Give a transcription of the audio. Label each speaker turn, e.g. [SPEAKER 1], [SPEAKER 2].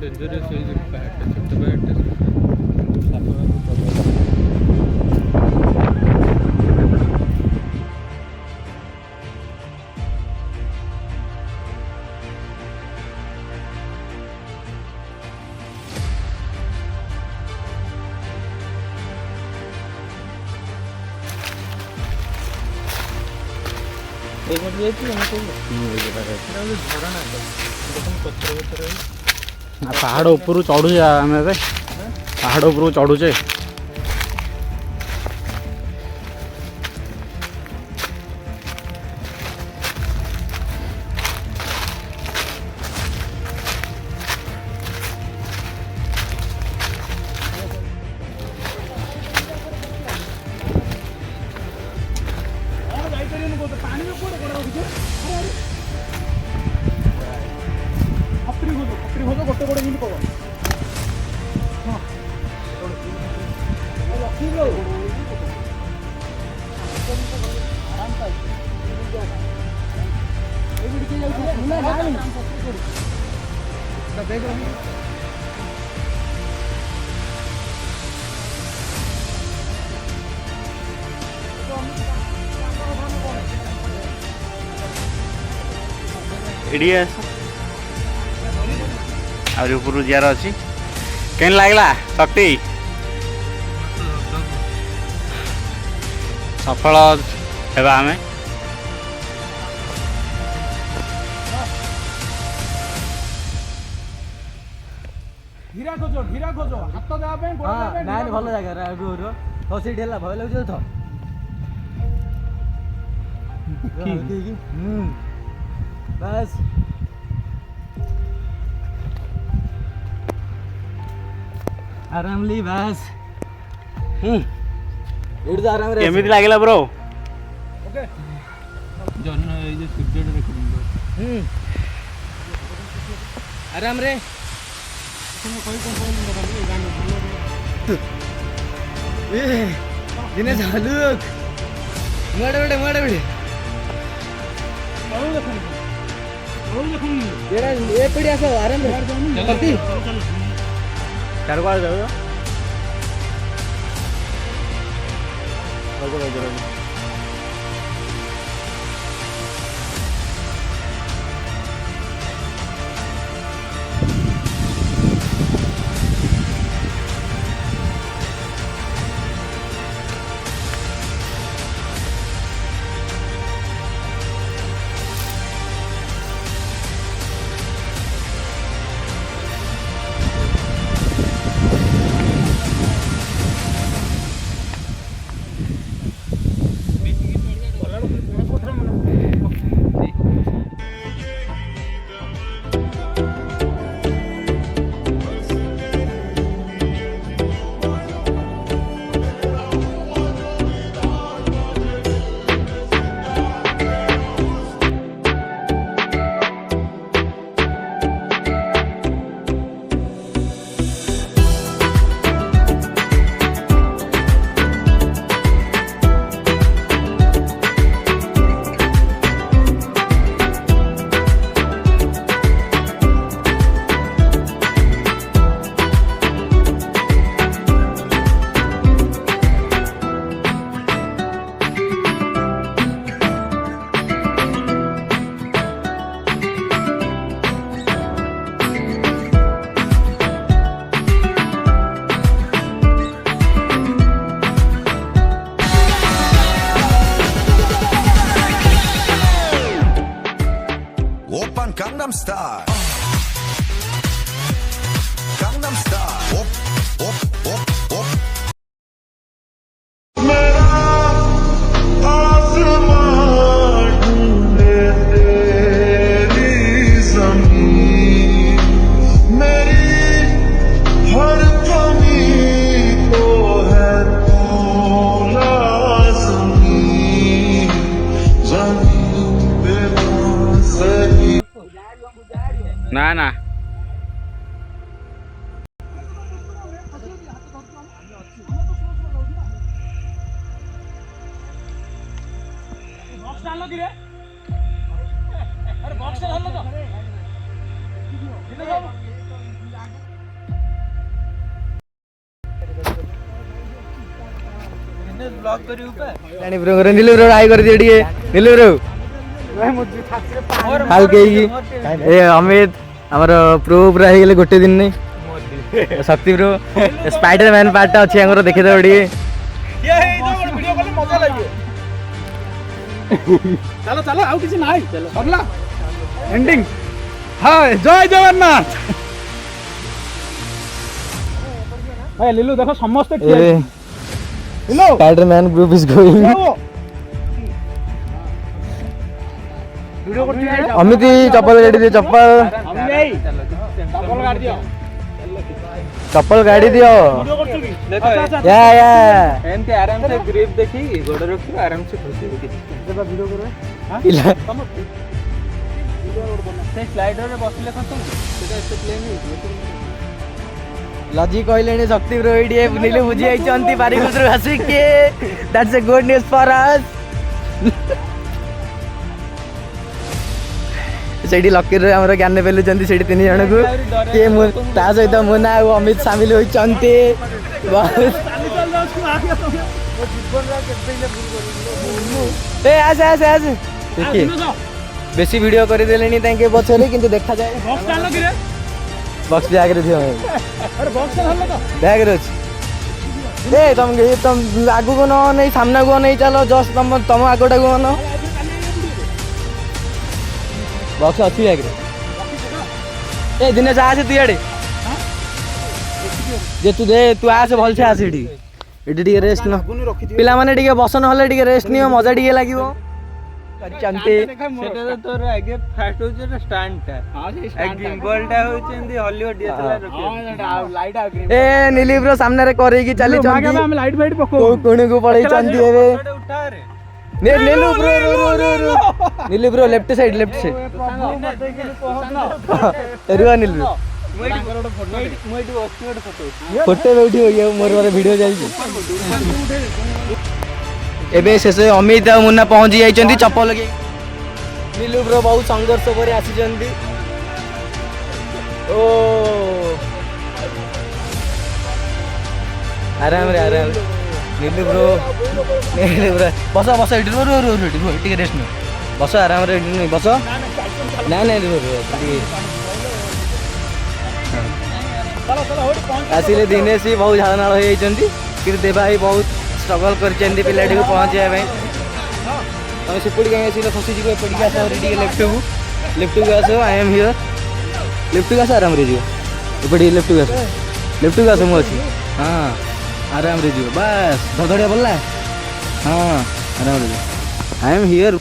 [SPEAKER 1] Dangerous है ये bat छोटे बैट एक मिनट जाइए ना तो झड़ा ना देखो पत्थर पत्थर
[SPEAKER 2] पहाड़ ऊपर चढ़ू आम ए पहाड़ ऊपर चढ़ुचे
[SPEAKER 1] गोटे गोटे मिल पड़ो
[SPEAKER 2] एडिया आउरी ऊपर जार अच्छी केन लगला शक्ति सफल हेबा आमे
[SPEAKER 1] धीरा खोजो हाथ देवा पे गोड़ देवा पे
[SPEAKER 3] नाइन भल जगह रे गुरो हो से ढेला भय लागु तो बस आरामली बस एड आराम रे
[SPEAKER 2] एमिति लागला ब्रो
[SPEAKER 1] ओके जन ए जे सूर्य देखिन
[SPEAKER 3] आराम रे
[SPEAKER 1] तुम कोई कोन गाना
[SPEAKER 3] ए दिने झालुक मडबडे तेरा ए पड़ी आसो आराम रे करती
[SPEAKER 2] चार बार जाओ
[SPEAKER 4] Gangnam Style. Gangnam Style. Op, op, op, op.
[SPEAKER 2] ना ना
[SPEAKER 3] ଜାଣି ବ୍ରୋ ଘର ନିଲୁ ବ୍ରୋ ହାଇ କରିଦିଅ ଟିକେ ନିଲୁ ବ୍ରୋ ହାଲ କେହି ଏ ଅମିତ ଆମର ପ୍ରୋ ପୁରା ହେଇଗଲେ ଗୋଟେ ଦିନ ନେଇ ଶକ୍ତି ବ୍ରୋ ସ୍ପାଇଡର ମ୍ୟାନ ପାର୍ଟଟା ଅଛି ଆମର ଦେଖିଦେବ ଟିକେ
[SPEAKER 2] ଚାଲ ଚାଲ ଆଉ କିଛି ନାହିଁ ସରିଲା ଏଣ୍ଡିଂ ହାଏ ଜୟ ଜଗନ୍ନାଥ ଭାଇ ଲିଲୁ ଦେଖ ସମସ୍ତେ ଠିଆ ହେଇଛନ୍ତି। Lilu
[SPEAKER 3] Spider Man group is going
[SPEAKER 2] video କରୁଛୁ
[SPEAKER 3] ଅମିତ ଚପଲ ଗାଡ଼ି ଦିଅ ଚପଲ ଚପଲ ଗାଡ଼ି ଦିଅ ୟା ୟା
[SPEAKER 1] ଏମିତି ଆରାମସେ ଗ୍ରିପ ଦେଖି ଗୋଡ ରଖିବ ଆରାମସେ ଖସିବ କିଛି
[SPEAKER 3] ପିଲା
[SPEAKER 1] ସେ ସ୍ଲାଇଡରରେ ବସିଲେ ଖସୁ ସେଟା ଏତେ ପ୍ଲେନ୍ ହେଇଯିବ
[SPEAKER 3] ଲଜିକ କହିଲେଣି ଶକ୍ତି ବ୍ରୋ ଏଇଠି ନିଲୁ ବୁଝି ଯାଇଛନ୍ତି ପାରିକୁଦରୁ ଆସିକି that's a good news for us ସେଇଠି ଲକିରରେ ଆମର ଜ୍ଞାନ ପେଲୁଛନ୍ତି ସେଇଠି 3 ଜଣକୁ କିଏ ତା ସହିତ ମୁନା ଆଉ ଅମିତ ସାମିଲ ହୋଇଛନ୍ତି ଏ ଆସେ ଆସେ ଆସେ ଦେଖିଏ ବେଶୀ ଭିଡ଼ିଓ କରିଦେଲେଣି ତାଙ୍କେ ପଛରେ କିନ୍ତୁ ଦେଖାଯାଏ ବକ୍ସ ବ୍ୟାଗରେ ଥିବ ବ୍ୟାଗରେ ଅଛି ଏ ତମେ ଆଗକୁ ନ ନେଇ ସାମ୍ନାକୁ ନେଇ ଚାଲ ଜଷ୍ଟ ତମ ଆଗଟାକୁ ନ ବକ୍ସ ଅଛି ବ୍ୟାଗରେ ଏ ଦିନେ ଯା ଆସେ ତୁ ଇଆଡ଼େ ଯେ ତୁ ଆସେ ଭଲସେ ଆସେ ଏଠି ଟିକେ ରେଷ୍ଟ ନ ପିଲାମାନେ ଟିକେ ବସ ନହେଲେ ଟିକେ ରେଷ୍ଟ ନିଅ ମଜା ଟିକେ ଲାଗିବ କରିଛନ୍ତି
[SPEAKER 1] ସେଟା ତ ତୋର ଆଗେ ଫାଷ୍ଟ ହଉଛି ଷ୍ଟାଣ୍ଡଟା ଗିମ୍ବଲଟା ହଉଛି ଏମିତି ହଲିଉଡ ଡିଏସଏଲଆର
[SPEAKER 3] ଏ ନିଲି ବ୍ରୋ ସାମ୍ନାରେ କରେଇକି ଚାଲିଛନ୍ତି
[SPEAKER 2] ଆମେ ଲାଇଟ୍ ଫାଇଟ୍ ପକଉ
[SPEAKER 3] କୋଣକୁ ପଳେଇଛନ୍ତି ଏବେ
[SPEAKER 1] ଉଠାରେ
[SPEAKER 3] ନିଲୁ ବ୍ରୋ ଲେଫ୍ଟ ସାଇଡ୍ ରୁହ ନିଲୁ ଫଟୋ ଉଠିବ ଇଏ ମୋର ଭିଡ଼ିଓ ଚାଲିଛି ଏବେ ଶେଷ ଅମିତ ଆଉ ମୁନା ପହଞ୍ଚି ଯାଇଛନ୍ତି ଚପଲ ଲଗେଇ ନିଲୁ ବ୍ରୋ ବହୁତ ସଂଘର୍ଷ ପରେ ଆସିଛନ୍ତି ଓ ଆରାମରେ ନିଲୁ ବ୍ରୋ ବସ ଏଠି ରୁହ ଟିକେ ରେଷ୍ଟ ନିଅ ବସ ଆରାମରେ ବସ ନାଇଁ ଟିକେ ଆସିଲେ ଦିନେଶ ବି ବହୁତ ଝାଳନାଳ ହେଇଯାଇଛନ୍ତି କିନ୍ତୁ ଦେବା ଭାଇ ବହୁତ ଷ୍ଟ୍ରଗଲ୍ କରିଛନ୍ତି ପିଲାଟିକୁ ପହଞ୍ଚିବା ପାଇଁ ତମେ ସେପଟେ କାହିଁ ଆସିଲେ ଖସିଯିବ ଏପଟିକି ଆସ ଟିକେ ଲେଫ୍ଟକୁ ଆସ ଆଇ ଏମ୍ ହିଅର୍ ଲେଫ୍ଟକୁ ଆସ ଆରାମରେ ଯିବ ଏପଟେ ଲେଫ୍ଟକୁ ଆସ ମୁଁ ଅଛି ହଁ ଆରାମରେ ଯିବ ବାସ୍ ଧଡ଼ଧଡ଼ିଆ ପଡ଼ିଲା ହଁ ଆରାମରେ ଯିବ ଆଇ ଏମ୍ ହିଅର୍